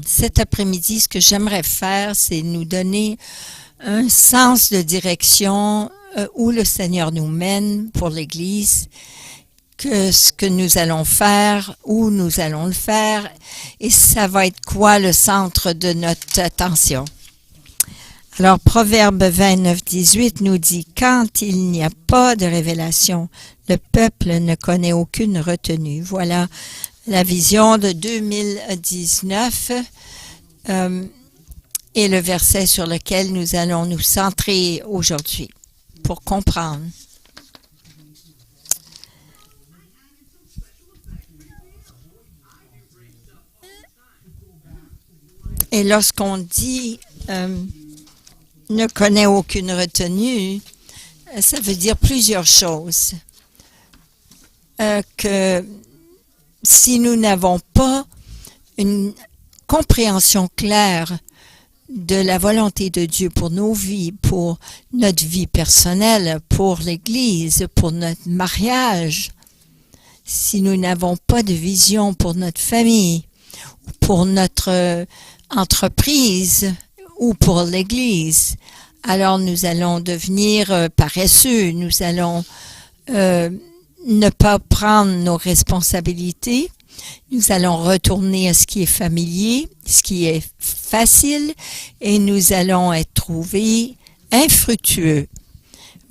Cet après-midi, ce que j'aimerais faire, c'est nous donner un sens de direction où le Seigneur nous mène pour l'Église, que ce que nous allons faire, où nous allons le faire, et ça va être quoi le centre de notre attention. Alors, Proverbe 29-18 nous dit « Quand il n'y a pas de révélation, le peuple ne connaît aucune retenue. » Voilà la vision de 2019 et le verset sur lequel nous allons nous centrer aujourd'hui pour comprendre. Et lorsqu'on dit ne connaît aucune retenue, ça veut dire plusieurs choses. Que si nous n'avons pas une compréhension claire de la volonté de Dieu pour nos vies, pour notre vie personnelle, pour l'Église, pour notre mariage, si nous n'avons pas de vision pour notre famille, pour notre entreprise ou pour l'Église, alors nous allons devenir paresseux, nous allons ne pas prendre nos responsabilités, nous allons retourner à ce qui est familier, ce qui est facile, et nous allons être trouvés infructueux.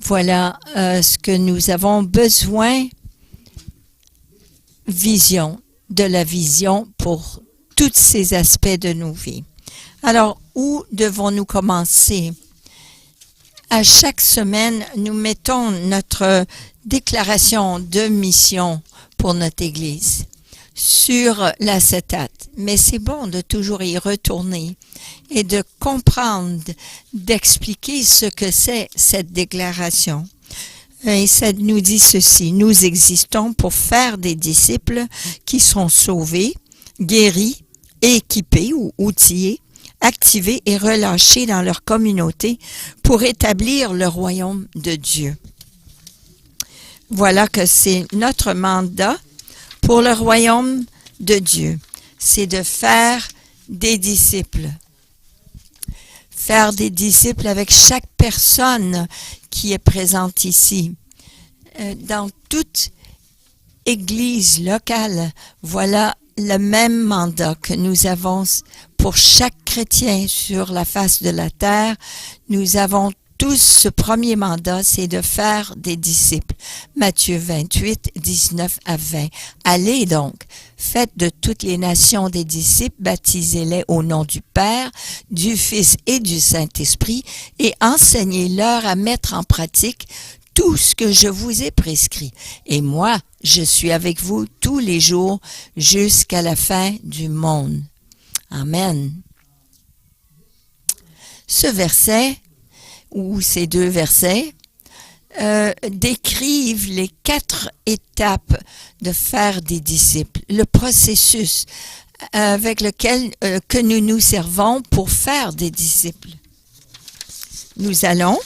Voilà ce que nous avons besoin, de la vision pour tous ces aspects de nos vies. Alors, où devons-nous commencer? À chaque semaine, nous mettons notre déclaration de mission pour notre Église sur l'acétate. Mais c'est bon de toujours y retourner et de comprendre, d'expliquer ce que c'est cette déclaration. Et ça nous dit ceci: nous existons pour faire des disciples qui sont sauvés, guéris, équipés ou outillés, activés et relâchés dans leur communauté pour établir le royaume de Dieu. Voilà que c'est notre mandat pour le royaume de Dieu. C'est de faire des disciples. Faire des disciples avec chaque personne qui est présente ici. Dans toute église locale, voilà le même mandat que nous avons pour chaque chrétien sur la face de la terre. Nous avons tous ce premier mandat, c'est de faire des disciples. Matthieu 28, 19 à 20. Allez donc, faites de toutes les nations des disciples, baptisez-les au nom du Père, du Fils et du Saint-Esprit, et enseignez-leur à mettre en pratique tout ce que je vous ai prescrit. Et moi, je suis avec vous tous les jours jusqu'à la fin du monde. Amen. Ce verset, ou ces deux versets, décrivent les 4 étapes de faire des disciples, le processus avec lequel que nous nous servons pour faire des disciples. Nous allons,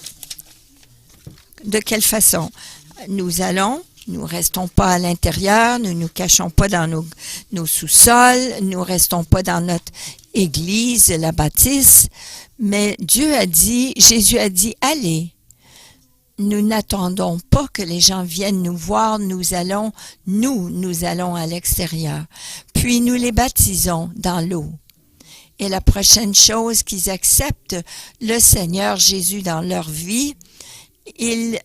de quelle façon? Nous restons pas à l'intérieur, nous nous cachons pas dans nos sous-sols, nous restons pas dans notre église, la bâtisse, mais Jésus a dit, allez. Nous n'attendons pas que les gens viennent nous voir, nous allons à l'extérieur. Puis nous les baptisons dans l'eau. Et la prochaine chose qu'ils acceptent le Seigneur Jésus dans leur vie, ils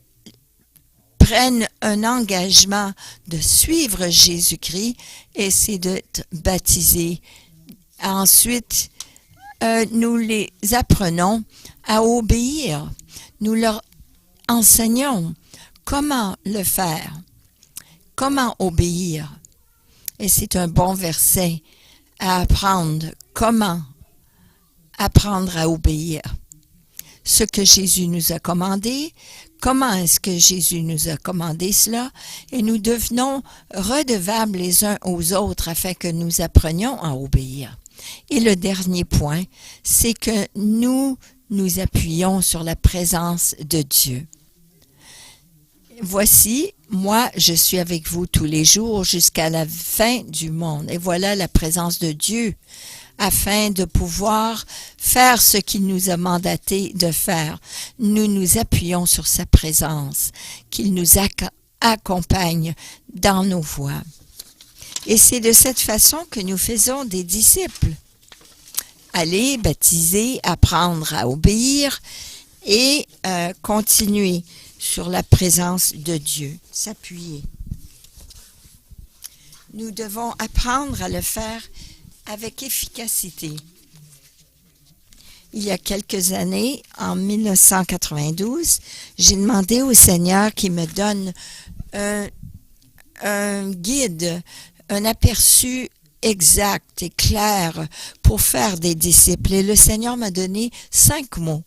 prennent un engagement de suivre Jésus-Christ et c'est d'être baptisés. Ensuite, nous les apprenons à obéir. Nous leur enseignons comment le faire, comment obéir. Et c'est un bon verset à apprendre, comment apprendre à obéir. Ce que Jésus nous a commandé, comment est-ce que Jésus nous a commandé cela, et nous devenons redevables les uns aux autres afin que nous apprenions à obéir. Et le dernier point, c'est que nous nous appuyons sur la présence de Dieu. Voici, moi, je suis avec vous tous les jours jusqu'à la fin du monde. Et voilà la présence de Dieu afin de pouvoir faire ce qu'il nous a mandaté de faire. Nous nous appuyons sur sa présence, qu'il nous accompagne dans nos voies. Et c'est de cette façon que nous faisons des disciples. Aller, baptiser, apprendre à obéir et continuer sur la présence de Dieu, s'appuyer. Nous devons apprendre à le faire avec efficacité. Il y a quelques années, en 1992, j'ai demandé au Seigneur qu'il me donne un guide, un aperçu exact et clair pour faire des disciples. Et le Seigneur m'a donné 5 mots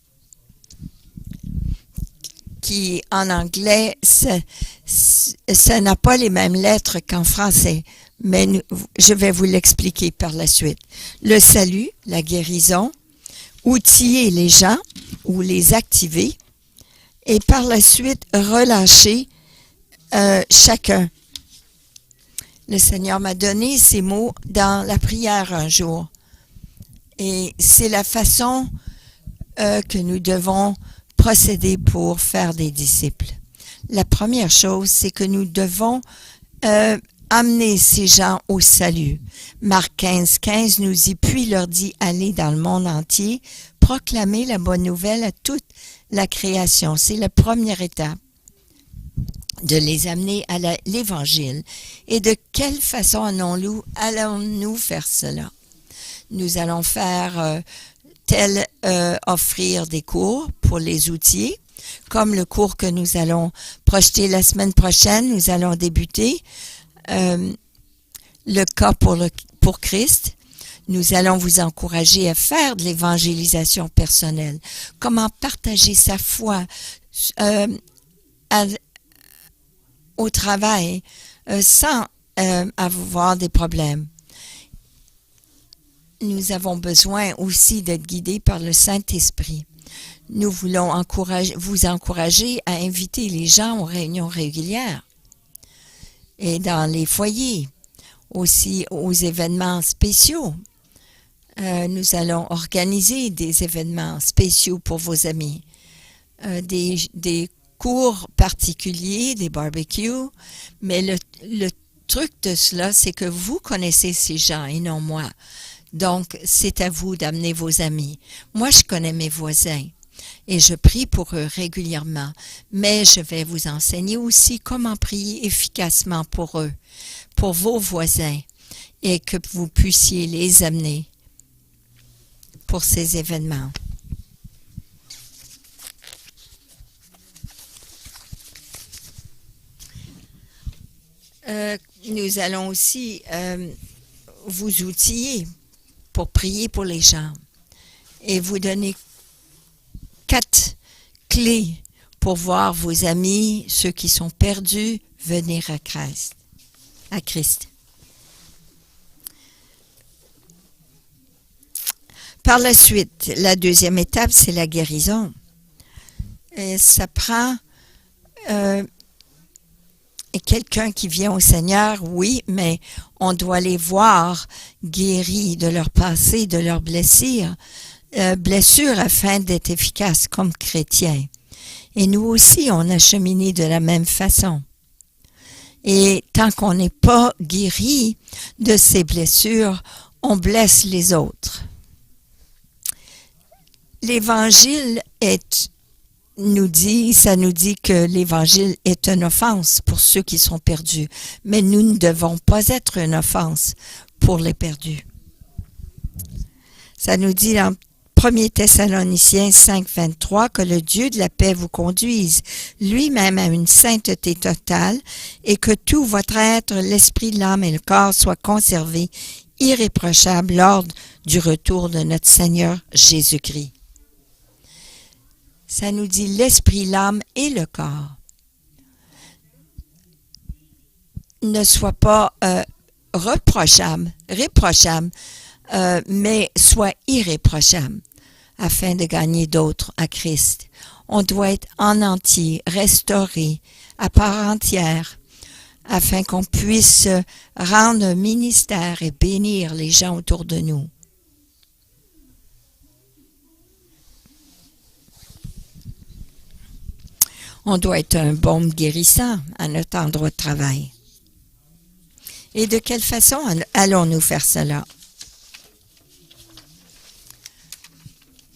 qui, en anglais, ça n'a pas les mêmes lettres qu'en français, mais je vais vous l'expliquer par la suite. Le salut, la guérison, outiller les gens ou les activer, et par la suite, relâcher chacun. Le Seigneur m'a donné ces mots dans la prière un jour. Et c'est la façon que nous devons procéder pour faire des disciples. La première chose, c'est que nous devons amener ces gens au salut. Marc 15 nous dit, puis leur dit, allez dans le monde entier, proclamer la bonne nouvelle à toute la création. C'est la première étape, de les amener à l'Évangile. Et de quelle façon allons-nous faire cela? Nous allons faire offrir des cours pour les outils, comme le cours que nous allons projeter la semaine prochaine. Nous allons débuter le cas pour Christ. Nous allons vous encourager à faire de l'évangélisation personnelle. Comment partager sa foi au travail sans avoir des problèmes. Nous avons besoin aussi d'être guidés par le Saint-Esprit. Nous voulons vous encourager à inviter les gens aux réunions régulières et dans les foyers, aussi aux événements spéciaux. Nous allons organiser des événements spéciaux pour vos amis, des cours particuliers, des barbecues, mais le truc de cela, c'est que vous connaissez ces gens et non moi. Donc, c'est à vous d'amener vos amis. Moi, je connais mes voisins et je prie pour eux régulièrement, mais je vais vous enseigner aussi comment prier efficacement pour eux, pour vos voisins, et que vous puissiez les amener pour ces événements. Nous allons aussi vous outiller pour prier pour les gens et vous donner 4 clés pour voir vos amis, ceux qui sont perdus, venir à Christ. Par la suite, la deuxième étape, c'est la guérison. Et ça prend quelqu'un qui vient au Seigneur, oui, mais on doit les voir guéris de leur passé, de leurs blessures, afin d'être efficaces comme chrétiens. Et nous aussi, on a cheminé de la même façon. Et tant qu'on n'est pas guéri de ces blessures, on blesse les autres. L'Évangile nous dit que l'Évangile est une offense pour ceux qui sont perdus, mais nous ne devons pas être une offense pour les perdus. Ça nous dit dans 1 Thessaloniciens 5:23 que le Dieu de la paix vous conduise lui-même à une sainteté totale et que tout votre être, l'esprit, l'âme et le corps soient conservés irréprochables lors du retour de notre Seigneur Jésus-Christ. Ça nous dit l'esprit, l'âme et le corps ne soient pas réprochables, mais soient irréprochables afin de gagner d'autres à Christ. On doit être en entier, restauré, à part entière, afin qu'on puisse rendre un ministère et bénir les gens autour de nous. On doit être un baume guérissant à notre endroit de travail. Et de quelle façon allons-nous faire cela?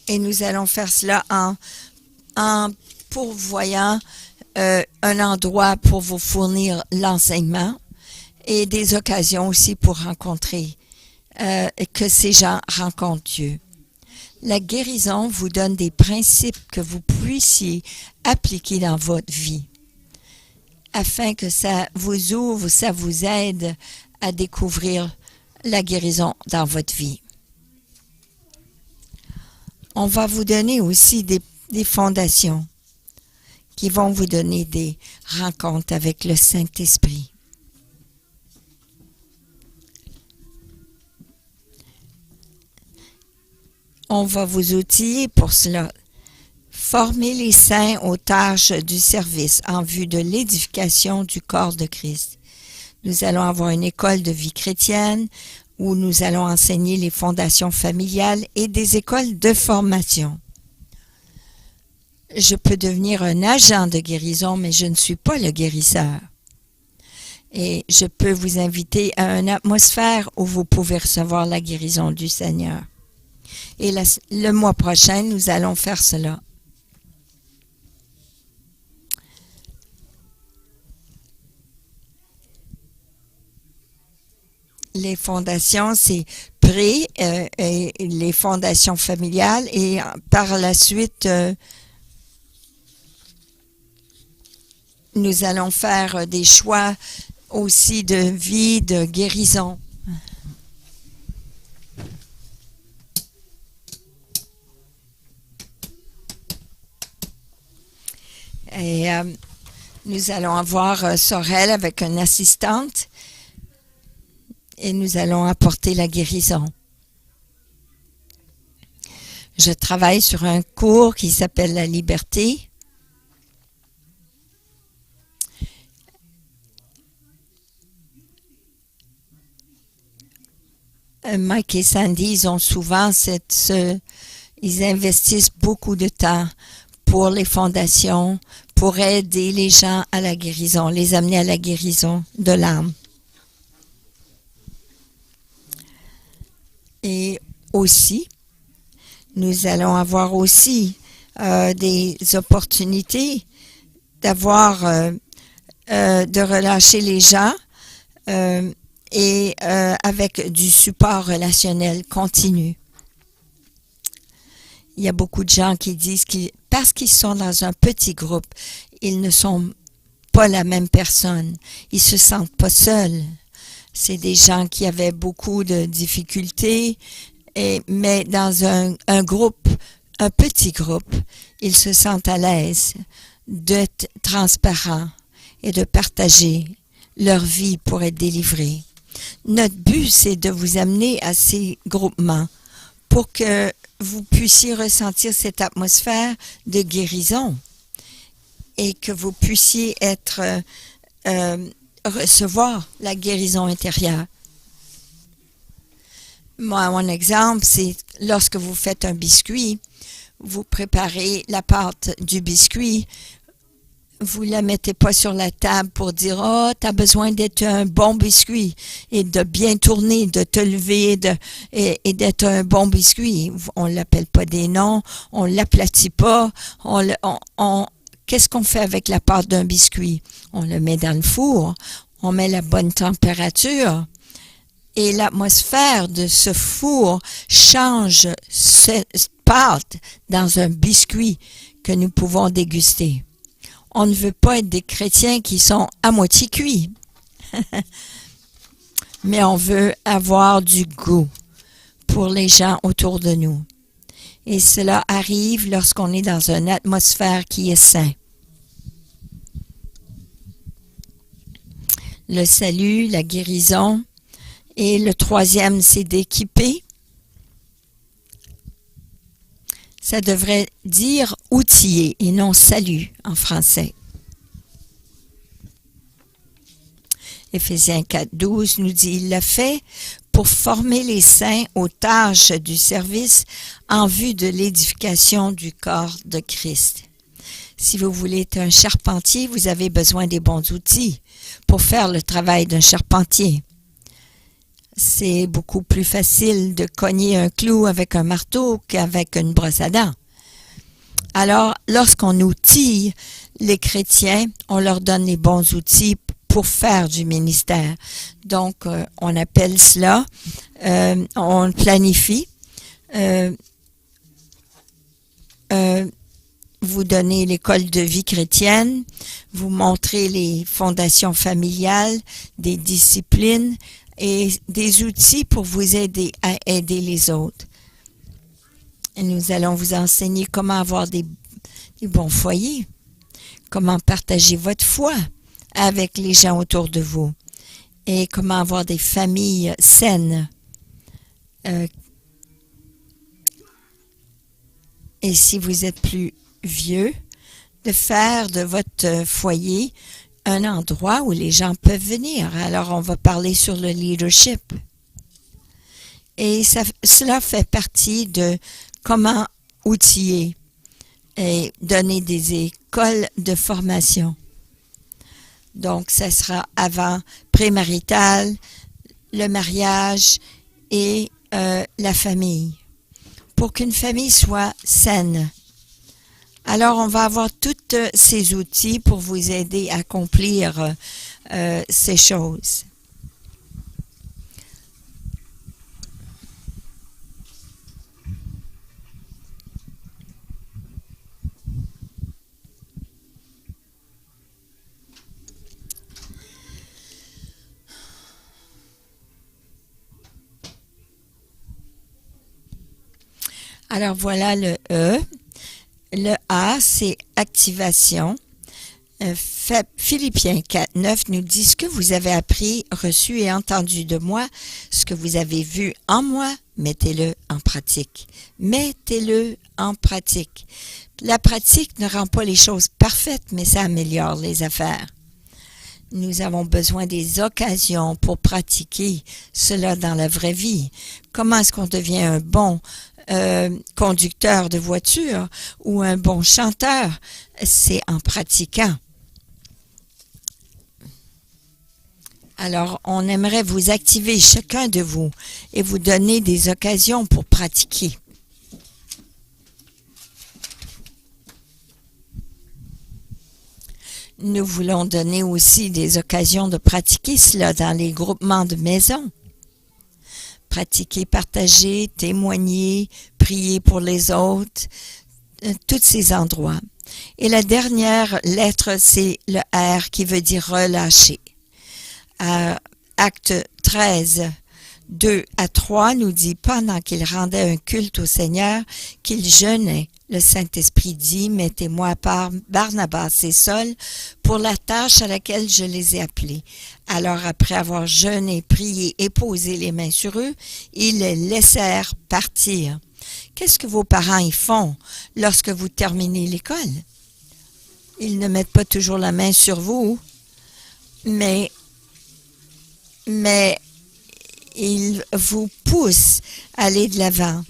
Et nous allons faire cela en pourvoyant un endroit pour vous fournir l'enseignement et des occasions aussi pour rencontrer, que ces gens rencontrent Dieu. La guérison vous donne des principes que vous puissiez appliquer dans votre vie afin que ça vous ouvre, ça vous aide à découvrir la guérison dans votre vie. On va vous donner aussi des fondations qui vont vous donner des rencontres avec le Saint-Esprit. On va vous outiller pour cela. Former les saints aux tâches du service en vue de l'édification du corps de Christ. Nous allons avoir une école de vie chrétienne où nous allons enseigner les fondations familiales et des écoles de formation. Je peux devenir un agent de guérison, mais je ne suis pas le guérisseur. Et je peux vous inviter à une atmosphère où vous pouvez recevoir la guérison du Seigneur. Et le mois prochain, nous allons faire cela. Les fondations, c'est et les fondations familiales et par la suite, nous allons faire des choix aussi de vie, de guérison. Et nous allons avoir Sorel avec une assistante et nous allons apporter la guérison. Je travaille sur un cours qui s'appelle La liberté. Mike et Sandy, ils ont souvent ils investissent beaucoup de temps pour les fondations, pour aider les gens à la guérison, les amener à la guérison de l'âme. Et aussi, nous allons avoir aussi des opportunités d'avoir, de relâcher les gens et avec du support relationnel continu. Il y a beaucoup de gens qui disent que parce qu'ils sont dans un petit groupe, ils ne sont pas la même personne. Ils se sentent pas seuls. C'est des gens qui avaient beaucoup de difficultés, mais dans un groupe, un petit groupe, ils se sentent à l'aise d'être transparents et de partager leur vie pour être délivrés. Notre but, c'est de vous amener à ces groupements pour que vous puissiez ressentir cette atmosphère de guérison et que vous puissiez recevoir la guérison intérieure. Moi, mon exemple, c'est lorsque vous faites un biscuit, vous préparez la pâte du biscuit, vous la mettez pas sur la table pour dire « Oh, tu as besoin d'être un bon biscuit et de bien tourner, de te lever et d'être un bon biscuit. » On l'appelle pas des noms, on l'aplatit pas. Qu'est-ce qu'on fait avec la pâte d'un biscuit? On le met dans le four, on met la bonne température et l'atmosphère de ce four change cette pâte dans un biscuit que nous pouvons déguster. On ne veut pas être des chrétiens qui sont à moitié cuits. Mais on veut avoir du goût pour les gens autour de nous. Et cela arrive lorsqu'on est dans une atmosphère qui est saine. Le salut, la guérison. Et le troisième, c'est d'équiper. Ça devrait dire outiller et non salut en français. Éphésiens 4:12 nous dit, il l'a fait pour former les saints aux tâches du service en vue de l'édification du corps de Christ. Si vous voulez être un charpentier, vous avez besoin des bons outils pour faire le travail d'un charpentier. C'est beaucoup plus facile de cogner un clou avec un marteau qu'avec une brosse à dents. Alors, lorsqu'on outille les chrétiens, on leur donne les bons outils pour faire du ministère. Donc, on appelle cela, on planifie, vous donnez l'école de vie chrétienne, vous montrez les fondations familiales, des disciplines et des outils pour vous aider à aider les autres. Et nous allons vous enseigner comment avoir des bons foyers, comment partager votre foi avec les gens autour de vous et comment avoir des familles saines. Et si vous êtes plus vieux, de faire de votre foyer un endroit où les gens peuvent venir. Alors, on va parler sur le leadership. Et cela fait partie de comment outiller et donner des écoles de formation. Donc, ça sera avant prémarital, le mariage et la famille, pour qu'une famille soit saine. Alors, on va avoir tous ces outils pour vous aider à accomplir ces choses. Alors, voilà le E. Le A, c'est activation. Philippiens 4:9 nous dit ce que vous avez appris, reçu et entendu de moi, ce que vous avez vu en moi, mettez-le en pratique. Mettez-le en pratique. La pratique ne rend pas les choses parfaites, mais ça améliore les affaires. Nous avons besoin des occasions pour pratiquer cela dans la vraie vie. Comment est-ce qu'on devient un bon conducteur de voiture ou un bon chanteur? C'est en pratiquant. Alors, on aimerait vous activer, chacun de vous, et vous donner des occasions pour pratiquer. Nous voulons donner aussi des occasions de pratiquer cela dans les groupements de maison. Pratiquer, partager, témoigner, prier pour les autres, tous ces endroits. Et la dernière lettre, c'est le R qui veut dire relâcher. Acte 13, 2-3 nous dit, pendant qu'il rendait un culte au Seigneur, qu'il jeûnait, le Saint-Esprit dit, mettez-moi à part Barnabas et Saul pour la tâche à laquelle je les ai appelés. Alors, après avoir jeûné, prié et posé les mains sur eux, ils les laissèrent partir. Qu'est-ce que vos parents y font lorsque vous terminez l'école? Ils ne mettent pas toujours la main sur vous, mais ils vous poussent à aller de l'avant.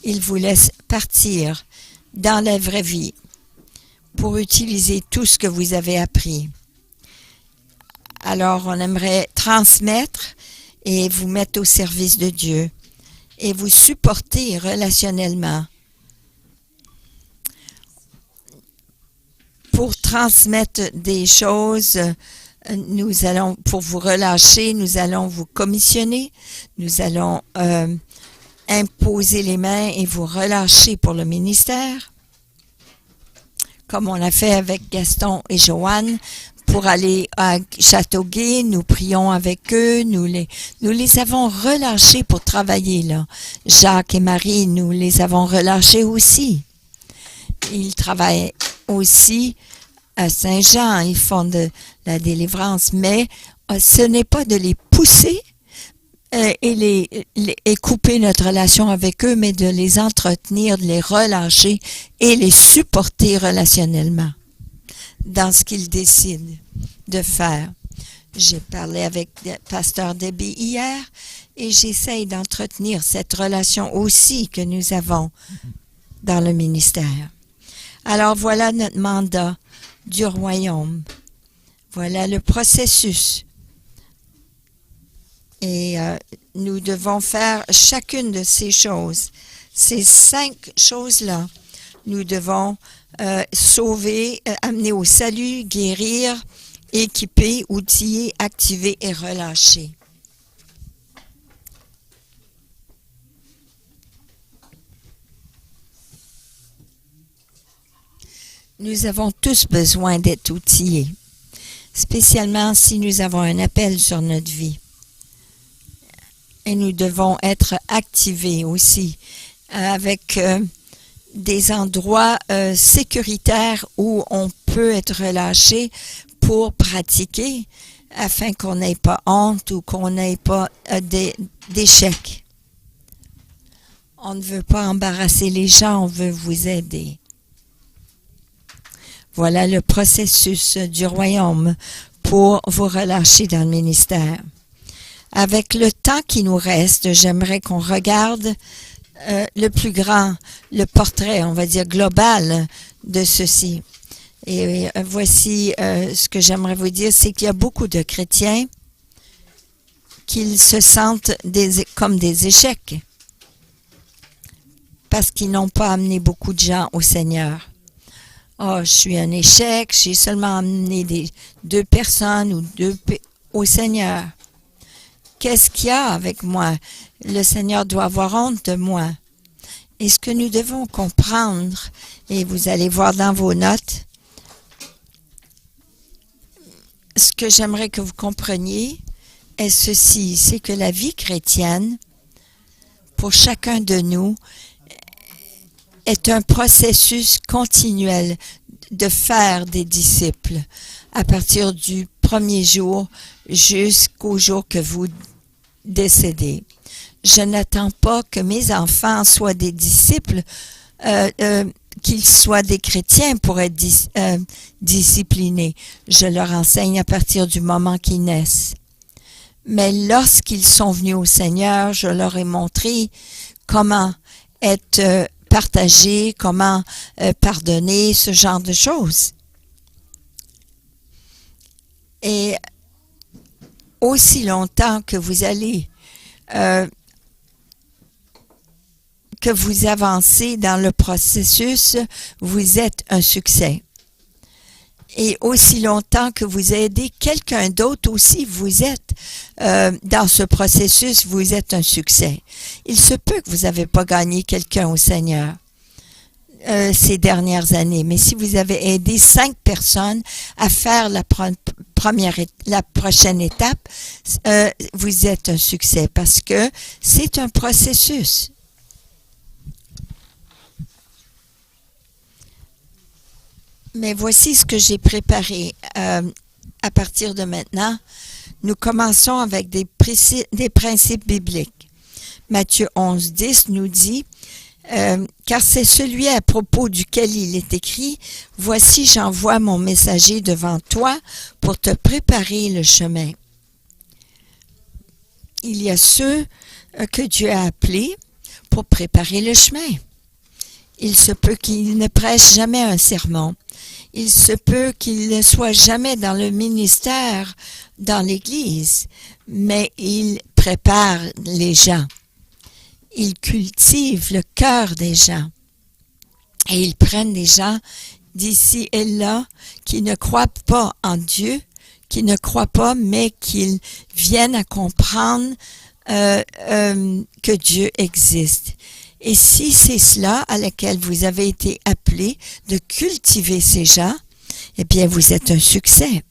Ils vous laissent partir dans la vraie vie pour utiliser tout ce que vous avez appris. Alors, on aimerait transmettre et vous mettre au service de Dieu et vous supporter relationnellement. Pour transmettre des choses, nous allons, pour vous relâcher, nous allons vous commissionner, nous allons imposer les mains et vous relâcher pour le ministère, comme on a fait avec Gaston et Joanne, pour aller à Châteauguay, nous prions avec eux, nous les avons relâchés pour travailler là. Jacques et Marie, nous les avons relâchés aussi. Ils travaillent aussi à Saint-Jean, ils font de la délivrance, mais ce n'est pas de les pousser et couper notre relation avec eux, mais de les entretenir, de les relâcher et les supporter relationnellement dans ce qu'ils décident de faire. J'ai parlé avec Pasteur Debbie hier et j'essaye d'entretenir cette relation aussi que nous avons dans le ministère. Alors voilà notre mandat du royaume. Voilà le processus. Et nous devons faire chacune de ces choses. Ces 5 choses-là, nous devons sauver, amener au salut, guérir, équiper, outiller, activer et relâcher. Nous avons tous besoin d'être outillés, spécialement si nous avons un appel sur notre vie. Et nous devons être activés aussi avec des endroits sécuritaires où on peut être relâché pour pratiquer afin qu'on n'ait pas honte ou qu'on n'ait pas d'échecs. On ne veut pas embarrasser les gens, on veut vous aider. Voilà le processus du royaume pour vous relâcher dans le ministère. Avec le temps qui nous reste, j'aimerais qu'on regarde le plus grand, le portrait, on va dire, global de ceci. Et voici ce que j'aimerais vous dire, c'est qu'il y a beaucoup de chrétiens qui se sentent comme des échecs parce qu'ils n'ont pas amené beaucoup de gens au Seigneur. Oh, je suis un échec, j'ai seulement amené 2 personnes ou 2 au Seigneur. Qu'est-ce qu'il y a avec moi? Le Seigneur doit avoir honte de moi. Et ce que nous devons comprendre, et vous allez voir dans vos notes, ce que j'aimerais que vous compreniez est ceci, c'est que la vie chrétienne, pour chacun de nous, est un processus continuel de faire des disciples à partir du premier jour jusqu'au jour que vous décédez. Je n'attends pas que mes enfants soient des disciples, qu'ils soient des chrétiens pour être disciplinés. Je leur enseigne à partir du moment qu'ils naissent. Mais lorsqu'ils sont venus au Seigneur, je leur ai montré comment être partagés, comment pardonner, ce genre de choses. Et aussi longtemps que vous allez, que vous avancez dans le processus, vous êtes un succès. Et aussi longtemps que vous aidez quelqu'un d'autre aussi, vous êtes dans ce processus, vous êtes un succès. Il se peut que vous n'avez pas gagné quelqu'un au Seigneur ces dernières années, mais si vous avez aidé 5 personnes à faire la prochaine étape, vous êtes un succès parce que c'est un processus. Mais voici ce que j'ai préparé à partir de maintenant. Nous commençons avec des principes bibliques. Matthieu 11, 10 nous dit car c'est celui à propos duquel il est écrit, « Voici, j'envoie mon messager devant toi pour te préparer le chemin. » Il y a ceux que Dieu a appelés pour préparer le chemin. Il se peut qu'il ne prêche jamais un sermon. Il se peut qu'il ne soit jamais dans le ministère, dans l'Église, mais il prépare les gens. Il cultive le cœur des gens. Et ils prennent des gens d'ici et là qui ne croient pas en Dieu, qui ne croient pas, mais qui viennent à comprendre que Dieu existe. Et si c'est cela à laquelle vous avez été appelés, de cultiver ces gens, eh bien, vous êtes un succès.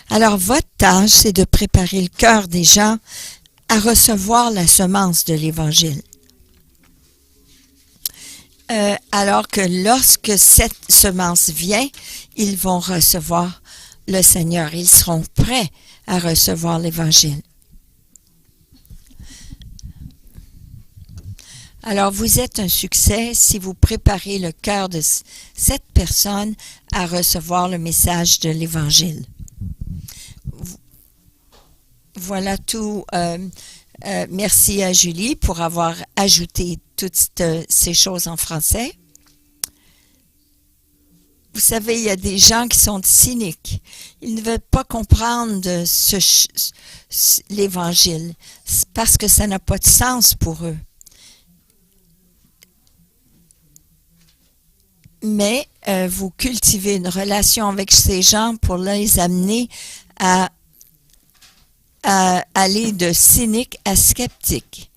Alors, votre tâche, c'est de préparer le cœur des gens à recevoir la semence de l'Évangile. Alors que lorsque cette semence vient, ils vont recevoir le Seigneur. Ils seront prêts à recevoir l'Évangile. Alors, vous êtes un succès si vous préparez le cœur de cette personne à recevoir le message de l'Évangile. Voilà tout. Merci à Julie pour avoir ajouté toutes ces choses en français. Vous savez, il y a des gens qui sont cyniques. Ils ne veulent pas comprendre l'Évangile parce que ça n'a pas de sens pour eux. Mais vous cultivez une relation avec ces gens pour les amener à aller de cynique à sceptique.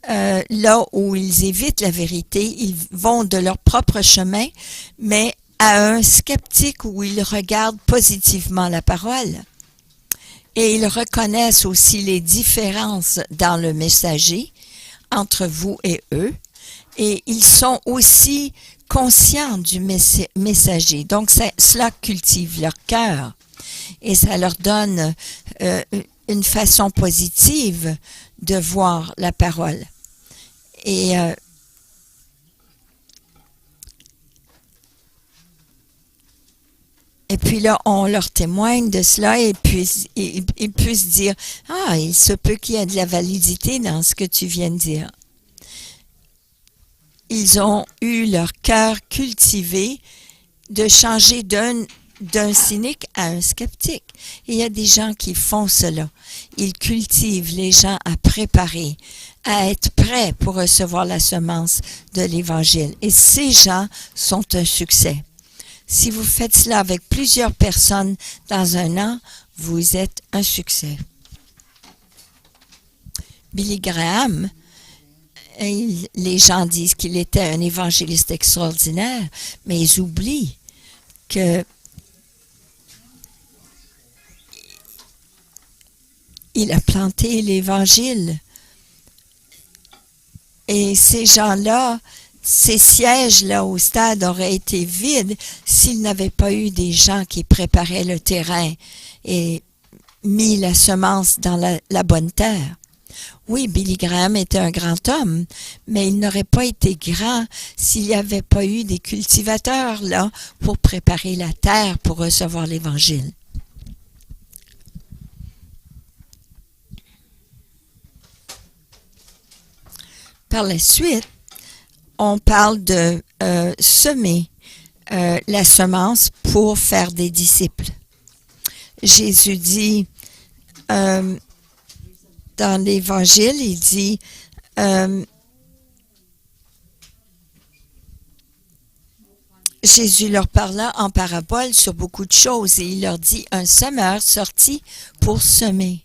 Là où ils évitent la vérité, ils vont de leur propre chemin, mais à un sceptique où ils regardent positivement la parole. Et ils reconnaissent aussi les différences dans le messager entre vous et eux. Et ils sont aussi conscients du messager. Donc, cela cultive leur cœur et ça leur donne une façon positive de voir la parole. Et puis là, on leur témoigne de cela et puis ils puissent dire « Ah, il se peut qu'il y ait de la validité dans ce que tu viens de dire. » Ils ont eu leur cœur cultivé de changer d'un cynique à un sceptique. Et il y a des gens qui font cela. Ils cultivent les gens à préparer, à être prêts pour recevoir la semence de l'Évangile. Et ces gens sont un succès. Si vous faites cela avec plusieurs personnes dans un an, vous êtes un succès. Billy Graham, les gens disent qu'il était un évangéliste extraordinaire, mais ils oublient que il a planté l'Évangile. Et ces gens-là, ces sièges-là au stade auraient été vides s'il n'avait pas eu des gens qui préparaient le terrain et mis la semence dans la bonne terre. Oui, Billy Graham était un grand homme, mais il n'aurait pas été grand s'il n'y avait pas eu des cultivateurs là pour préparer la terre pour recevoir l'Évangile. Par la suite, on parle de semer la semence pour faire des disciples. Jésus dit dans l'Évangile, il dit Jésus leur parla en parabole sur beaucoup de choses et il leur dit, un semeur sortit pour semer.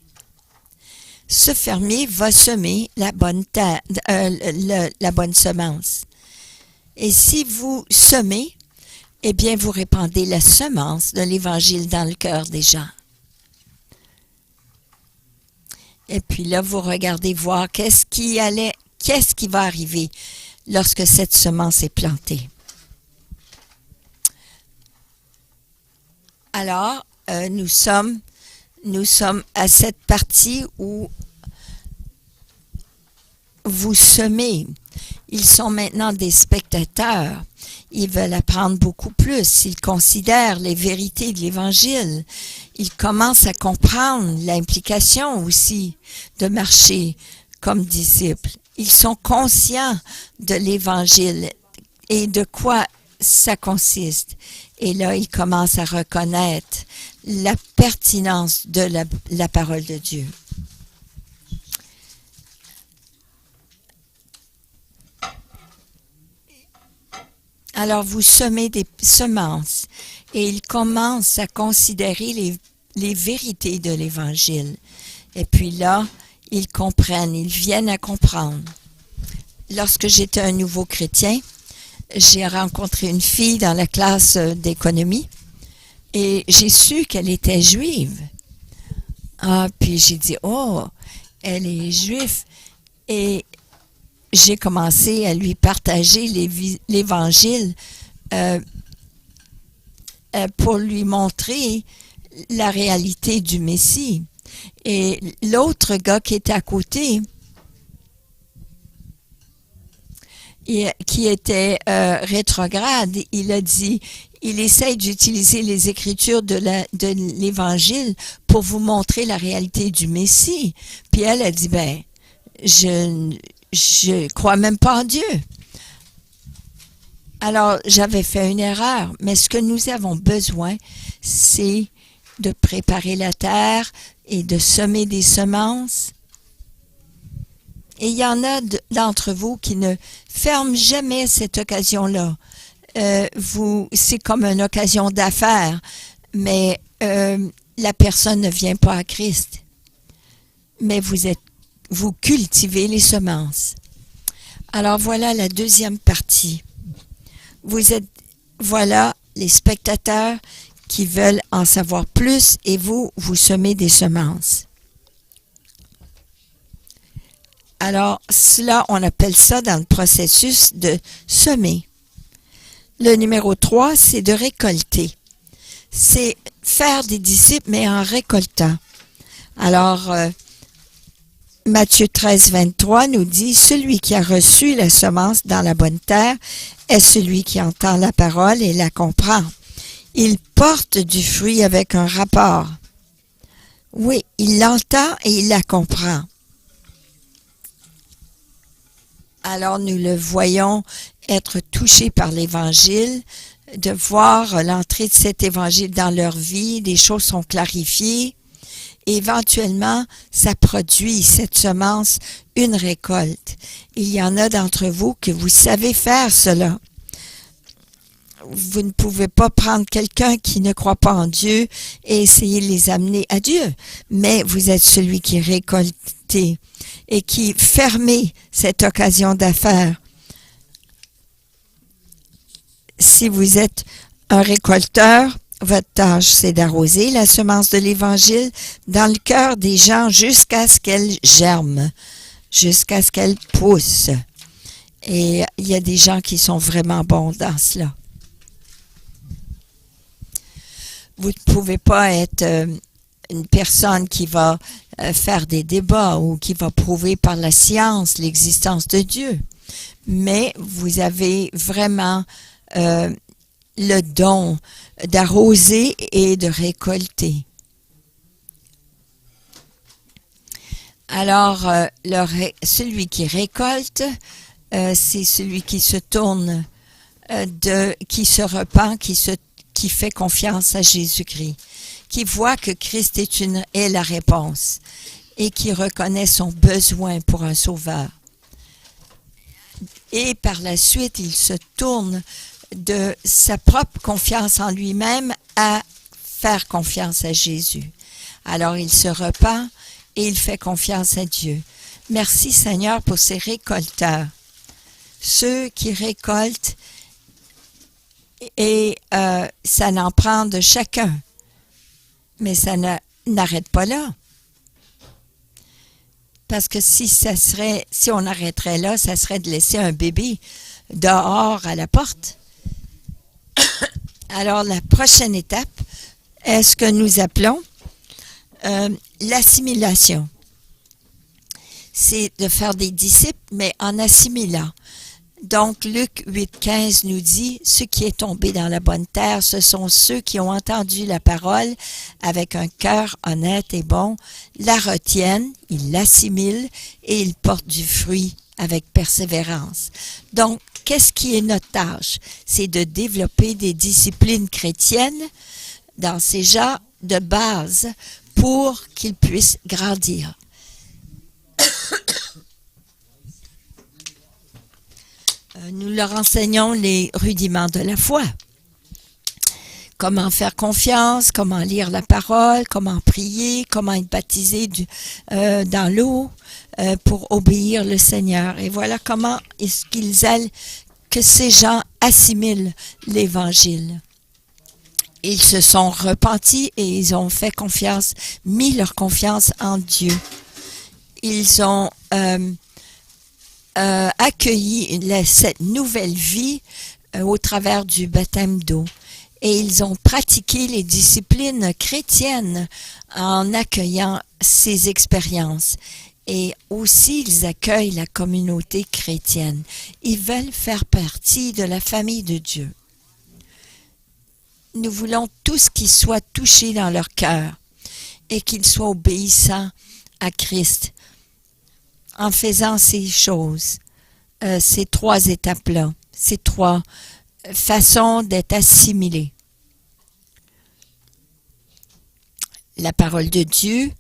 Ce fermier va semer la bonne terre, la bonne semence. Et si vous semez, eh bien, vous répandez la semence de l'Évangile dans le cœur des gens. Et puis là, vous regardez voir qu'est-ce qui va arriver lorsque cette semence est plantée. Alors, nous sommes à cette partie où vous semez. Ils sont maintenant des spectateurs. Ils veulent apprendre beaucoup plus. Ils considèrent les vérités de l'Évangile. Ils commencent à comprendre l'implication aussi de marcher comme disciples. Ils sont conscients de l'Évangile et de quoi ça consiste. Et là, ils commencent à reconnaître la pertinence de la parole de Dieu. Alors, vous semez des semences et ils commencent à considérer les vérités de l'Évangile. Et puis là, ils comprennent, ils viennent à comprendre. Lorsque j'étais un nouveau chrétien, j'ai rencontré une fille dans la classe d'économie et j'ai su qu'elle était juive. Ah, puis j'ai dit, oh, elle est juive. Et j'ai commencé à lui partager l'Évangile pour lui montrer la réalité du Messie. Et l'autre gars qui était à côté, qui était rétrograde, il a dit, il essaye d'utiliser les Écritures de l'Évangile pour vous montrer la réalité du Messie. Puis elle a dit, ben, je crois même pas en Dieu. Alors, j'avais fait une erreur, mais ce que nous avons besoin, c'est de préparer la terre et de semer des semences. Et il y en a d'entre vous qui ne ferment jamais cette occasion-là. C'est comme une occasion d'affaires, mais la personne ne vient pas à Christ. Mais vous cultivez les semences. Alors voilà la deuxième partie. Voilà les spectateurs qui veulent en savoir plus et vous semez des semences. Alors, on appelle ça dans le processus de semer. Le numéro 3, c'est de récolter. C'est faire des disciples, mais en récoltant. Alors, Matthieu 13, 23 nous dit « Celui qui a reçu la semence dans la bonne terre est celui qui entend la parole et la comprend. Il porte du fruit avec un rapport. » Oui, il l'entend et il la comprend. Alors nous le voyons être touché par l'Évangile, de voir l'entrée de cet Évangile dans leur vie, des choses sont clarifiées. Et éventuellement, ça produit, cette semence, une récolte. Il y en a d'entre vous que vous savez faire cela. Vous ne pouvez pas prendre quelqu'un qui ne croit pas en Dieu et essayer de les amener à Dieu. Mais vous êtes celui qui récolte et qui fermez cette occasion d'affaires. Si vous êtes un récolteur, votre tâche, c'est d'arroser la semence de l'Évangile dans le cœur des gens jusqu'à ce qu'elle germe, jusqu'à ce qu'elle pousse. Et il y a des gens qui sont vraiment bons dans cela. Vous ne pouvez pas être une personne qui va faire des débats ou qui va prouver par la science l'existence de Dieu. Mais vous avez vraiment le don d'arroser et de récolter. Alors, celui qui récolte, c'est celui qui se tourne, qui se repent, qui fait confiance à Jésus-Christ, qui voit que Christ est la réponse et qui reconnaît son besoin pour un sauveur. Et par la suite, il se tourne de sa propre confiance en lui-même à faire confiance à Jésus. Alors, il se repent et il fait confiance à Dieu. Merci Seigneur pour ces récolteurs, ceux qui récoltent et ça n'en prend de chacun. Mais ça n'arrête pas là. Parce que si on arrêterait là, ça serait de laisser un bébé dehors à la porte. Alors, la prochaine étape est ce que nous appelons l'assimilation. C'est de faire des disciples, mais en assimilant. Donc, Luc 8,15 nous dit « Ce qui est tombé dans la bonne terre, ce sont ceux qui ont entendu la parole avec un cœur honnête et bon, la retiennent, ils l'assimilent et ils portent du fruit avec persévérance. » Donc, qu'est-ce qui est notre tâche? C'est de développer des disciplines chrétiennes dans ces gens de base pour qu'ils puissent grandir. Nous leur enseignons les rudiments de la foi. Comment faire confiance, comment lire la parole, comment prier, comment être baptisé dans l'eau pour obéir le Seigneur. Et voilà comment est-ce que ces gens assimilent l'Évangile. Ils se sont repentis et ils ont fait confiance, mis leur confiance en Dieu. Ils ont accueilli cette nouvelle vie au travers du baptême d'eau. Et ils ont pratiqué les disciplines chrétiennes en accueillant ces expériences. Et aussi, ils accueillent la communauté chrétienne. Ils veulent faire partie de la famille de Dieu. Nous voulons tous qu'ils soient touchés dans leur cœur et qu'ils soient obéissants à Christ en faisant ces choses, ces trois étapes-là, ces trois façon d'être assimilée. La parole de Dieu,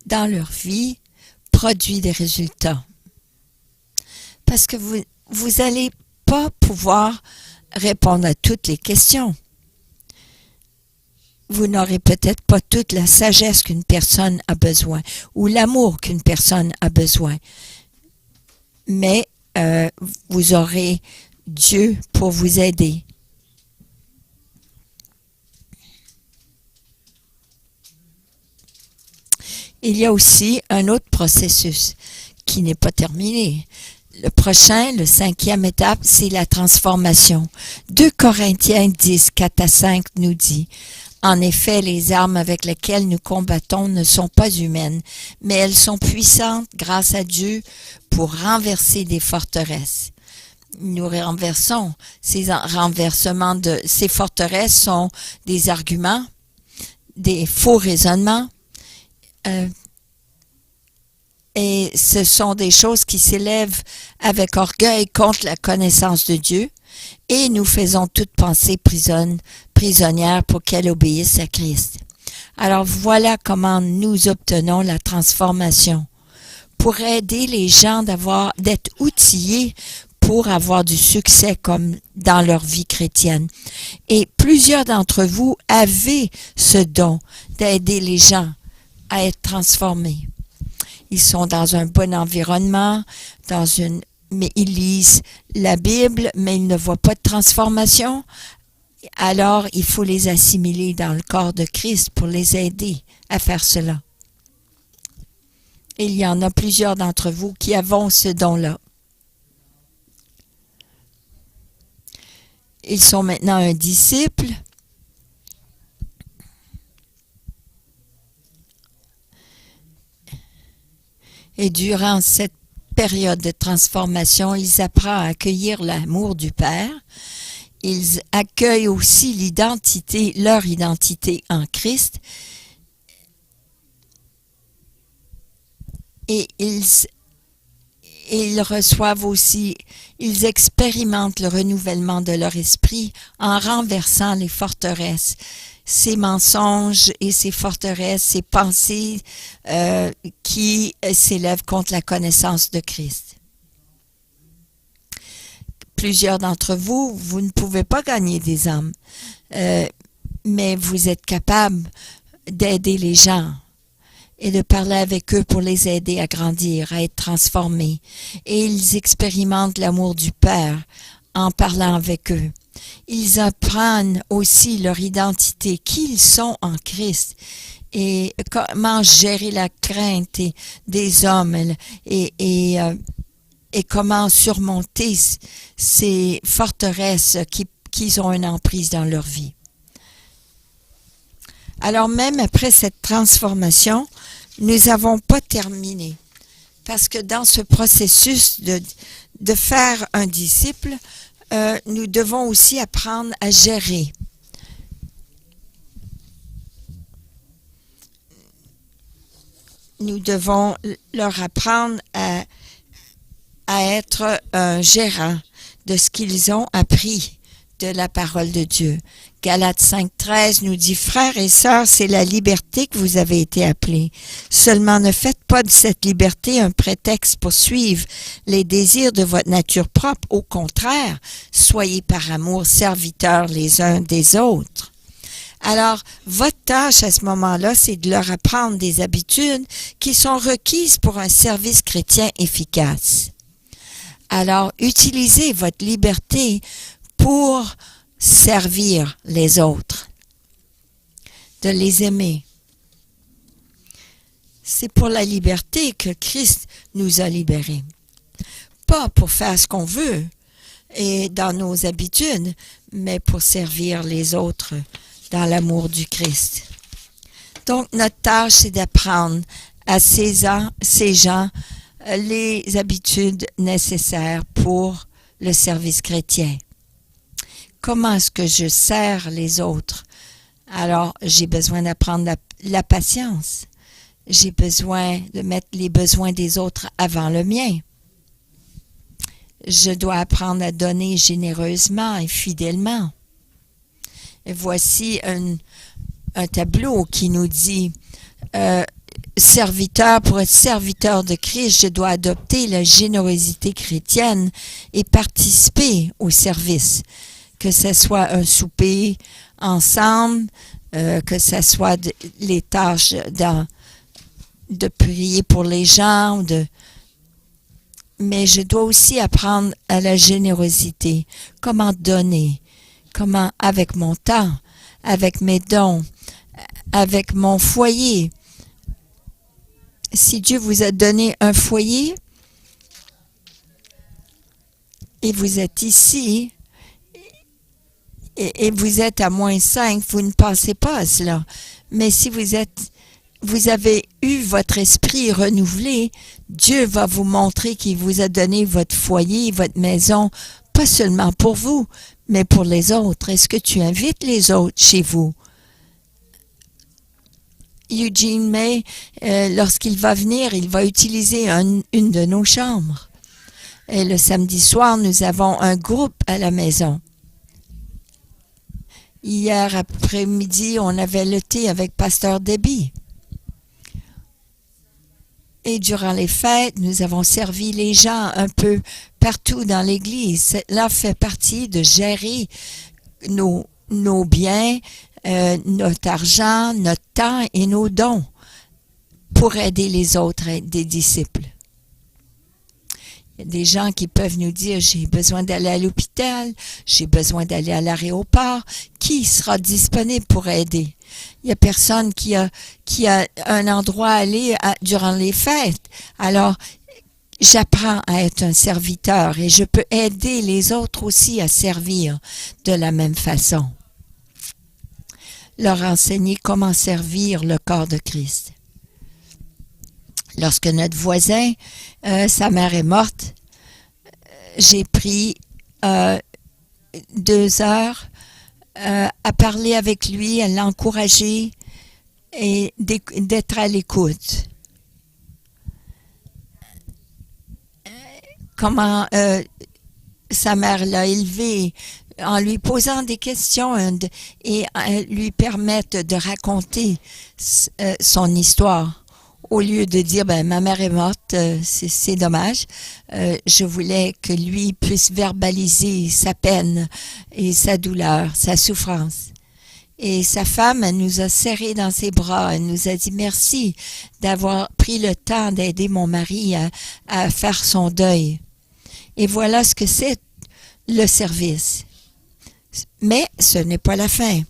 dans leur vie, produit des résultats. Parce que vous n'allez pas pouvoir répondre à toutes les questions. Vous n'aurez peut-être pas toute la sagesse qu'une personne a besoin ou l'amour qu'une personne a besoin. Mais vous aurez Dieu pour vous aider. Il y a aussi un autre processus qui n'est pas terminé. Le prochain, le 5e étape, c'est la transformation. 2 Corinthiens 10, 4 à 5 nous dit: en effet, les armes avec lesquelles nous combattons ne sont pas humaines, mais elles sont puissantes grâce à Dieu pour renverser des forteresses. Nous renversons. Ces renversements de ces forteresses sont des arguments, des faux raisonnements, et ce sont des choses qui s'élèvent avec orgueil contre la connaissance de Dieu, et nous faisons toute pensée prisonnière pour qu'elle obéisse à Christ. Alors voilà comment nous obtenons la transformation. Pour aider les gens d'être outillés pour avoir du succès comme dans leur vie chrétienne. Et plusieurs d'entre vous avez ce don d'aider les gens à être transformés. Ils sont dans un bon environnement, mais ils lisent la Bible, mais ils ne voient pas de transformation. Alors, il faut les assimiler dans le corps de Christ pour les aider à faire cela. Et il y en a plusieurs d'entre vous qui avons ce don-là. Ils sont maintenant un disciple. Et durant cette période de transformation, ils apprennent à accueillir l'amour du Père. Ils accueillent aussi leur identité en Christ. Et ils reçoivent aussi, ils expérimentent le renouvellement de leur esprit en renversant les forteresses, ces mensonges et ces forteresses, ces pensées qui s'élèvent contre la connaissance de Christ. Plusieurs d'entre vous, vous ne pouvez pas gagner des âmes, mais vous êtes capable d'aider les gens et de parler avec eux pour les aider à grandir, à être transformés. Et ils expérimentent l'amour du Père en parlant avec eux. Ils apprennent aussi leur identité, qui ils sont en Christ et comment gérer la crainte des hommes et comment surmonter ces forteresses qui ont une emprise dans leur vie. Alors même après cette transformation, nous n'avons pas terminé. Parce que dans ce processus de faire un disciple, nous devons aussi apprendre à gérer. Nous devons leur apprendre à être un gérant de ce qu'ils ont appris de la parole de Dieu. Galates 5.13 nous dit: frères et sœurs, c'est la liberté que vous avez été appelés. Seulement ne faites pas de cette liberté un prétexte pour suivre les désirs de votre nature propre. Au contraire, soyez par amour serviteurs les uns des autres. Alors, votre tâche à ce moment-là, c'est de leur apprendre des habitudes qui sont requises pour un service chrétien efficace. Alors, utilisez votre liberté pour servir les autres, de les aimer. C'est pour la liberté que Christ nous a libérés. Pas pour faire ce qu'on veut et dans nos habitudes, mais pour servir les autres dans l'amour du Christ. Donc, notre tâche, c'est d'apprendre à ces gens les habitudes nécessaires pour le service chrétien. Comment est-ce que je sers les autres? Alors, j'ai besoin d'apprendre la patience. J'ai besoin de mettre les besoins des autres avant le mien. Je dois apprendre à donner généreusement et fidèlement. Et voici un tableau qui nous dit serviteur, pour être serviteur de Christ, je dois adopter la générosité chrétienne et participer au service. Que ce soit un souper ensemble, que ce soit les tâches de prier pour les gens, mais je dois aussi apprendre à la générosité. Comment donner, comment avec mon temps, avec mes dons, avec mon foyer. Si Dieu vous a donné un foyer et vous êtes ici et vous êtes à -5, vous ne pensez pas à cela. Mais si vous avez eu votre esprit renouvelé, Dieu va vous montrer qu'il vous a donné votre foyer, votre maison, pas seulement pour vous, mais pour les autres. Est-ce que tu invites les autres chez vous? Eugene May, lorsqu'il va venir, il va utiliser une de nos chambres. Et le samedi soir, nous avons un groupe à la maison. Hier après-midi, on avait le thé avec Pasteur Debbie. Et durant les fêtes, nous avons servi les gens un peu partout dans l'Église. Cela fait partie de gérer nos biens, notre argent, notre temps et nos dons pour aider les autres à être des disciples. Il y a des gens qui peuvent nous dire, j'ai besoin d'aller à l'hôpital, j'ai besoin d'aller à l'aéroport. Qui sera disponible pour aider? Il n'y a personne qui a un endroit à aller durant les fêtes. Alors, j'apprends à être un serviteur et je peux aider les autres aussi à servir de la même façon. Leur enseigner comment servir le corps de Christ. Lorsque notre voisin, sa mère est morte, j'ai pris 2 heures à parler avec lui, à l'encourager et d'être à l'écoute. Comment sa mère l'a élevé en lui posant des questions et lui permettre de raconter son histoire. Au lieu de dire, ma mère est morte, c'est dommage, je voulais que lui puisse verbaliser sa peine et sa douleur, sa souffrance. Et sa femme, elle nous a serrés dans ses bras, elle nous a dit merci d'avoir pris le temps d'aider mon mari à faire son deuil. Et voilà ce que c'est le service. Mais ce n'est pas la fin.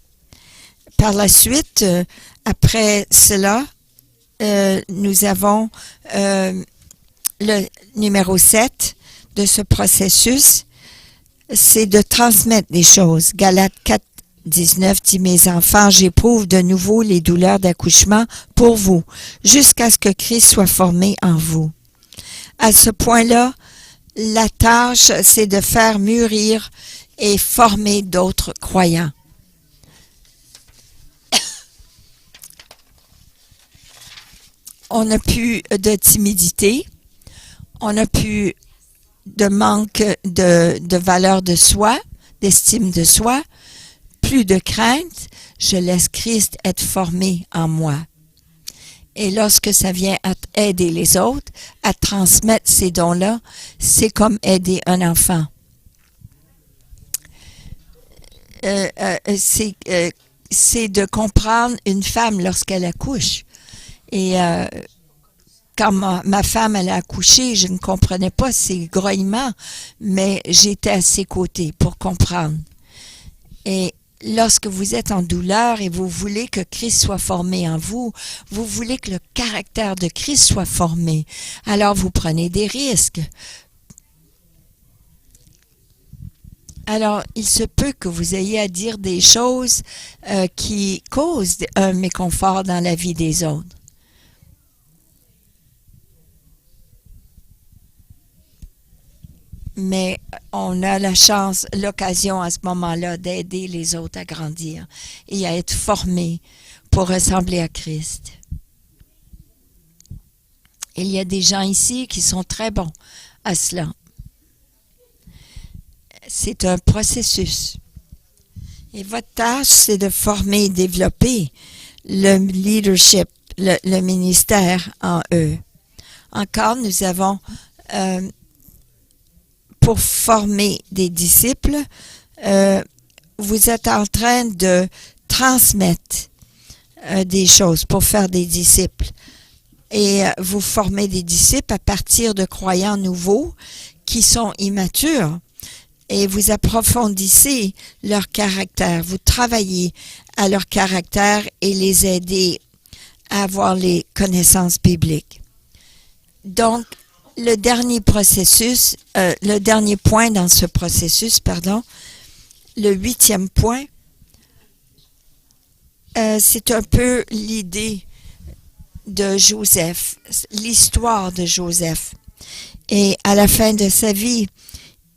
Par la suite, après cela, nous avons le numéro 7 de ce processus, c'est de transmettre des choses. Galates 4, 19 dit, mes enfants, j'éprouve de nouveau les douleurs d'accouchement pour vous, jusqu'à ce que Christ soit formé en vous. À ce point-là, la tâche, c'est de faire mûrir et former d'autres croyants. On n'a plus de timidité, on n'a plus de manque de valeur de soi, d'estime de soi, plus de crainte. Je laisse Christ être formé en moi. Et lorsque ça vient à aider les autres, à transmettre ces dons-là, c'est comme aider un enfant. C'est de comprendre une femme lorsqu'elle accouche. Et quand ma femme elle a accouché, je ne comprenais pas ses grognements, mais j'étais à ses côtés pour comprendre. Et lorsque vous êtes en douleur et vous voulez que Christ soit formé en vous, vous voulez que le caractère de Christ soit formé. Alors vous prenez des risques. Alors, il se peut que vous ayez à dire des choses qui causent un méconfort dans la vie des autres. Mais on a la chance, l'occasion à ce moment-là d'aider les autres à grandir et à être formés pour ressembler à Christ. Il y a des gens ici qui sont très bons à cela. C'est un processus. Et votre tâche, c'est de former et développer le leadership, le ministère en eux. Encore, nous avons, pour former des disciples, vous êtes en train de transmettre des choses pour faire des disciples. Et vous formez des disciples à partir de croyants nouveaux qui sont immatures. Et vous approfondissez leur caractère. Vous travaillez à leur caractère et les aider à avoir les connaissances bibliques. Donc, le dernier point dans ce processus, le 8e point, c'est un peu l'idée de Joseph, l'histoire de Joseph. Et à la fin de sa vie,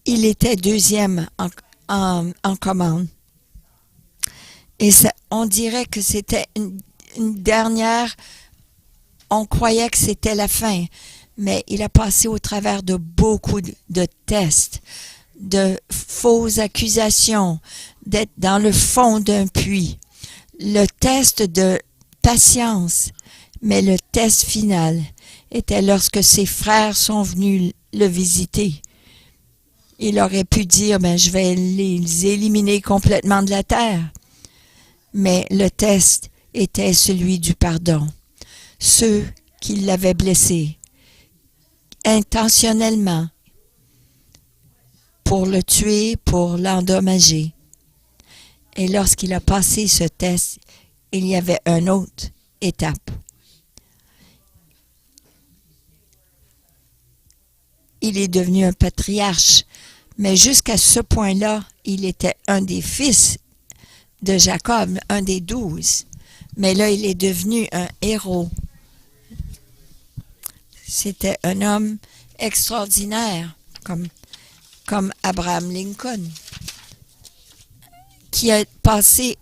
il était 2e en commande. Et ça, on dirait que c'était une dernière, on croyait que c'était la fin, mais il a passé au travers de beaucoup de tests, de fausses accusations, d'être dans le fond d'un puits. Le test de patience, mais le test final était lorsque ses frères sont venus le visiter. Il aurait pu dire, je vais les éliminer complètement de la terre. Mais le test était celui du pardon. Ceux qui l'avaient blessé intentionnellement pour le tuer, pour l'endommager. Et lorsqu'il a passé ce test, il y avait une autre étape. Il est devenu un patriarche, mais jusqu'à ce point-là, il était un des fils de Jacob, un des 12. Mais là, il est devenu un héros. C'était un homme extraordinaire, comme Abraham Lincoln, qui a passé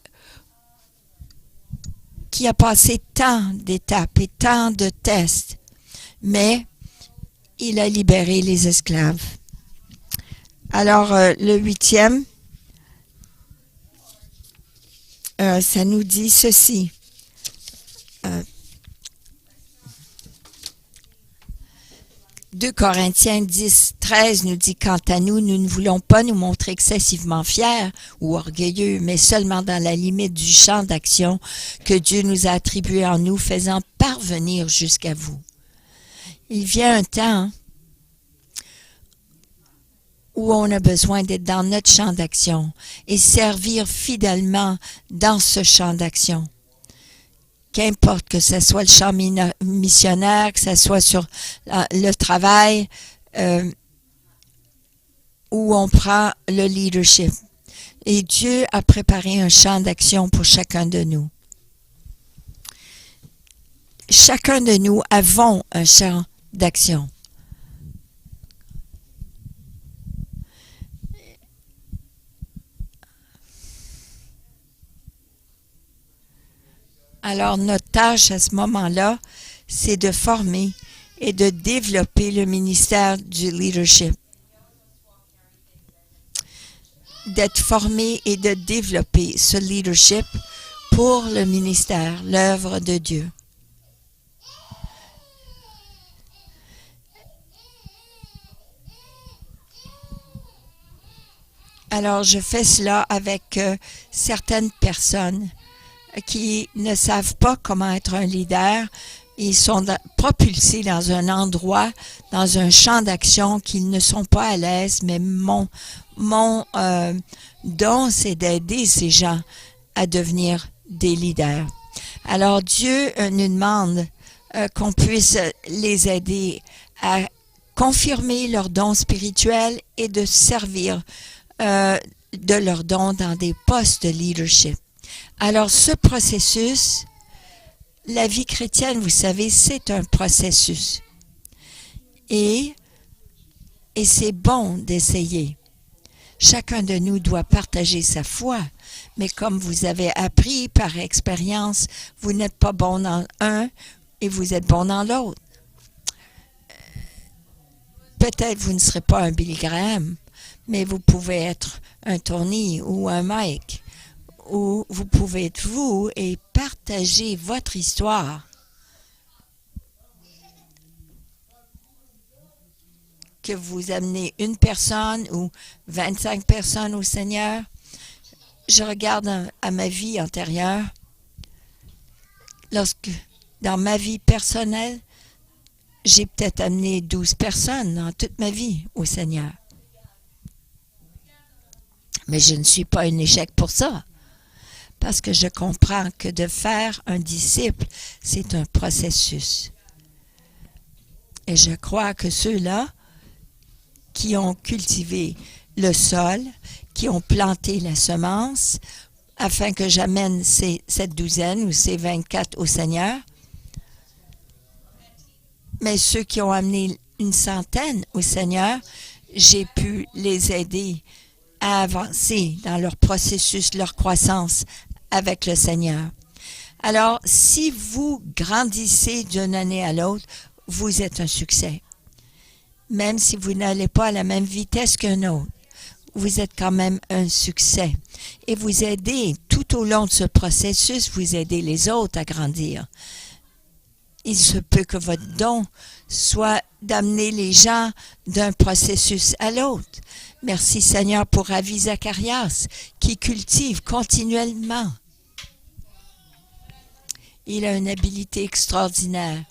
tant d'étapes et tant de tests, mais il a libéré les esclaves. Alors, le 8e, ça nous dit ceci. 2 Corinthiens 10, 13 nous dit « Quant à nous, nous ne voulons pas nous montrer excessivement fiers ou orgueilleux, mais seulement dans la limite du champ d'action que Dieu nous a attribué en nous, faisant parvenir jusqu'à vous. » Il vient un temps où on a besoin d'être dans notre champ d'action et servir fidèlement dans ce champ d'action. Qu'importe que ce soit le champ missionnaire, que ce soit sur le travail, où on prend le leadership. Et Dieu a préparé un champ d'action pour chacun de nous. Chacun de nous avons un champ d'action. Alors, notre tâche à ce moment-là, c'est de former et de développer le ministère du leadership. D'être formé et de développer ce leadership pour le ministère, l'œuvre de Dieu. Alors, je fais cela avec certaines personnes qui ne savent pas comment être un leader. Ils sont propulsés dans un endroit, dans un champ d'action qu'ils ne sont pas à l'aise, mais mon don, c'est d'aider ces gens à devenir des leaders. Alors, Dieu nous demande qu'on puisse les aider à confirmer leurs dons spirituels et de servir de leurs dons dans des postes de leadership. Alors, ce processus, la vie chrétienne, vous savez, c'est un processus. Et c'est bon d'essayer. Chacun de nous doit partager sa foi. Mais comme vous avez appris par expérience, vous n'êtes pas bon dans un et vous êtes bon dans l'autre. Peut-être vous ne serez pas un Billy Graham, Mais vous pouvez être un Tony ou un Mike, ou vous pouvez être vous et partager votre histoire. Que vous amenez une personne ou 25 personnes au Seigneur. Je regarde à ma vie antérieure. Dans ma vie personnelle, j'ai peut-être amené 12 personnes dans toute ma vie au Seigneur. Mais je ne suis pas un échec pour ça. Parce que je comprends que de faire un disciple, c'est un processus. Et je crois que ceux-là qui ont cultivé le sol, qui ont planté la semence, afin que j'amène cette douzaine ou ces 24 au Seigneur, mais ceux qui ont amené une centaine au Seigneur, j'ai pu les aider à avancer dans leur processus, leur croissance avec le Seigneur. Alors, si vous grandissez d'une année à l'autre, vous êtes un succès. Même si vous n'allez pas à la même vitesse qu'un autre, vous êtes quand même un succès. Et vous aidez, tout au long de ce processus, vous aidez les autres à grandir. Il se peut que votre don soit d'amener les gens d'un processus à l'autre. Merci Seigneur pour Ravi Zacharias, qui cultive continuellement. Il a une habilité extraordinaire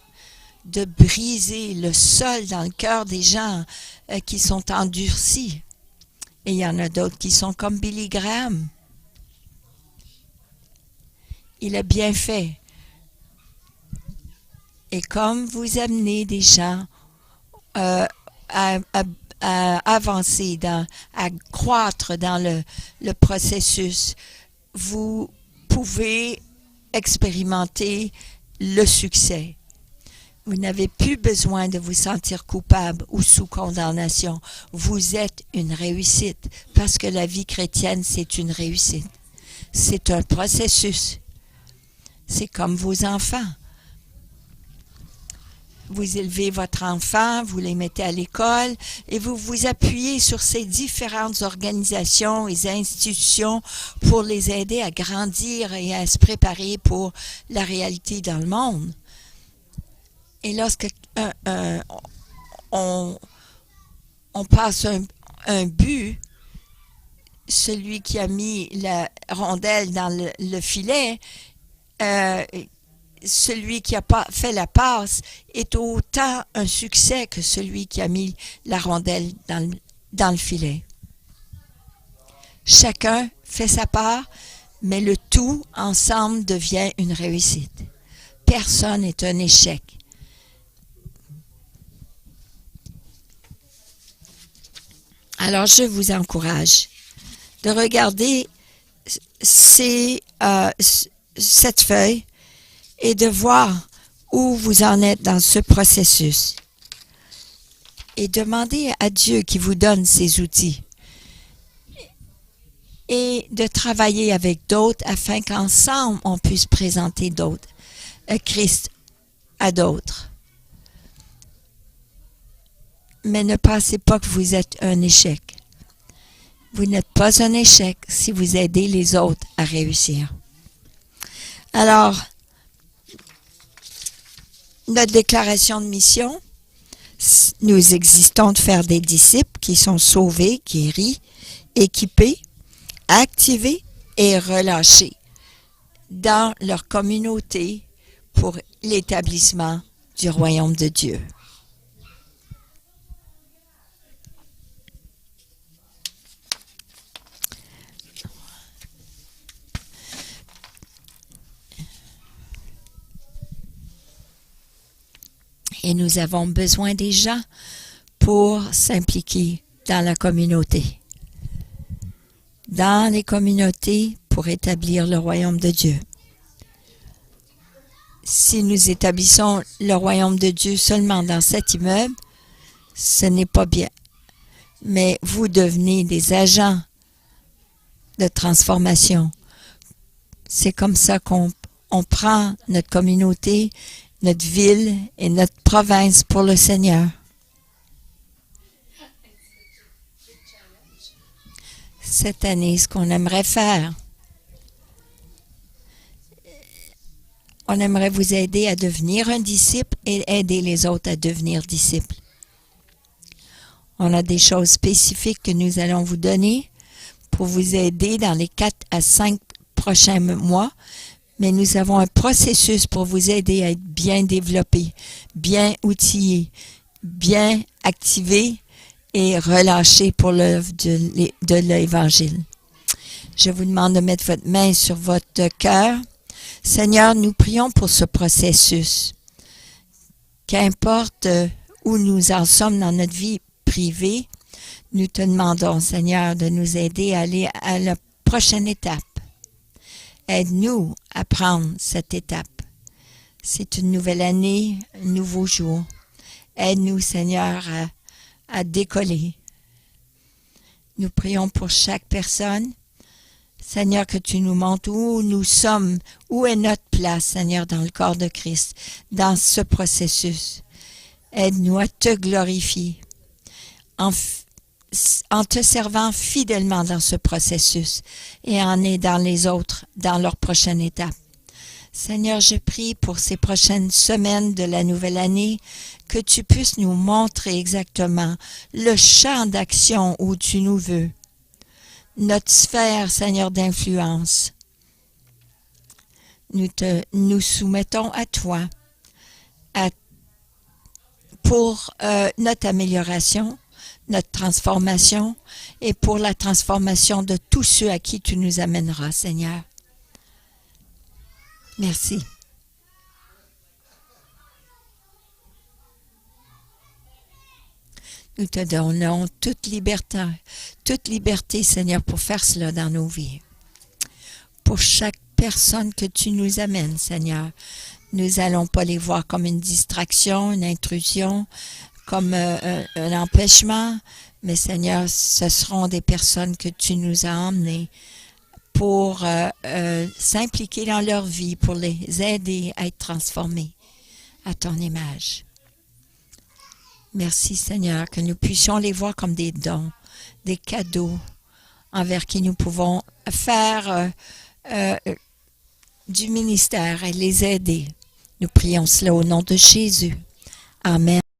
de briser le sol dans le cœur des gens qui sont endurcis. Et il y en a d'autres qui sont comme Billy Graham. Il a bien fait. Et comme vous amenez des gens à avancer, à croître dans le processus, vous pouvez expérimenter le succès. Vous n'avez plus besoin de vous sentir coupable ou sous condamnation. Vous êtes une réussite parce que la vie chrétienne, c'est une réussite. C'est un processus. C'est comme vos enfants. Vous élevez votre enfant, vous les mettez à l'école et vous vous appuyez sur ces différentes organisations et institutions pour les aider à grandir et à se préparer pour la réalité dans le monde. Et lorsque on passe un but, celui qui a mis la rondelle dans le filet, celui qui a pas fait la passe est autant un succès que celui qui a mis la rondelle dans le filet. Chacun fait sa part, mais le tout ensemble devient une réussite. Personne n'est un échec. Alors, je vous encourage de regarder cette feuille et de voir où vous en êtes dans ce processus. Et demandez à Dieu qui vous donne ces outils. Et de travailler avec d'autres afin qu'ensemble, on puisse présenter d'autres, Christ à d'autres. Mais ne pensez pas que vous êtes un échec. Vous n'êtes pas un échec si vous aidez les autres à réussir. Alors, notre déclaration de mission, nous existons de faire des disciples qui sont sauvés, guéris, équipés, activés et relâchés dans leur communauté pour l'établissement du royaume de Dieu. Et nous avons besoin des gens pour s'impliquer dans la communauté. Dans les communautés pour établir le royaume de Dieu. Si nous établissons le royaume de Dieu seulement dans cet immeuble, ce n'est pas bien. Mais vous devenez des agents de transformation. C'est comme ça qu'on prend notre communauté, notre ville et notre province pour le Seigneur. cette année ce qu'on aimerait faire. On aimerait vous aider à devenir un disciple et aider les autres à devenir disciples. On a des choses spécifiques que nous allons vous donner pour vous aider dans les 4 à 5 prochains mois, mais nous avons un processus pour vous aider à être bien développé, bien outillé, bien activé et relâché pour l'œuvre de l'Évangile. Je vous demande de mettre votre main sur votre cœur. Seigneur, nous prions pour ce processus. Qu'importe où nous en sommes dans notre vie privée, nous te demandons, Seigneur, de nous aider à aller à la prochaine étape. Aide-nous à prendre cette étape. C'est une nouvelle année, un nouveau jour. Aide-nous, Seigneur, à décoller. Nous prions pour chaque personne. Seigneur, que tu nous montres où nous sommes, où est notre place, Seigneur, dans le corps de Christ, dans ce processus. Aide-nous à te glorifier en te servant fidèlement dans ce processus et en aidant les autres dans leur prochaine étape. Seigneur, je prie pour ces prochaines semaines de la nouvelle année que tu puisses nous montrer exactement le champ d'action où tu nous veux. Notre sphère, Seigneur, d'influence. Nous soumettons à toi pour notre amélioration, notre transformation et pour la transformation de tous ceux à qui tu nous amèneras, Seigneur. Merci. Nous te donnons toute liberté, Seigneur, pour faire cela dans nos vies. Pour chaque personne que tu nous amènes, Seigneur, nous n'allons pas les voir comme une distraction, une intrusion, comme un empêchement, mais Seigneur, ce seront des personnes que tu nous as emmenées pour s'impliquer dans leur vie, pour les aider à être transformés à ton image. Merci Seigneur, que nous puissions les voir comme des dons, des cadeaux envers qui nous pouvons faire du ministère et les aider. Nous prions cela au nom de Jésus. Amen.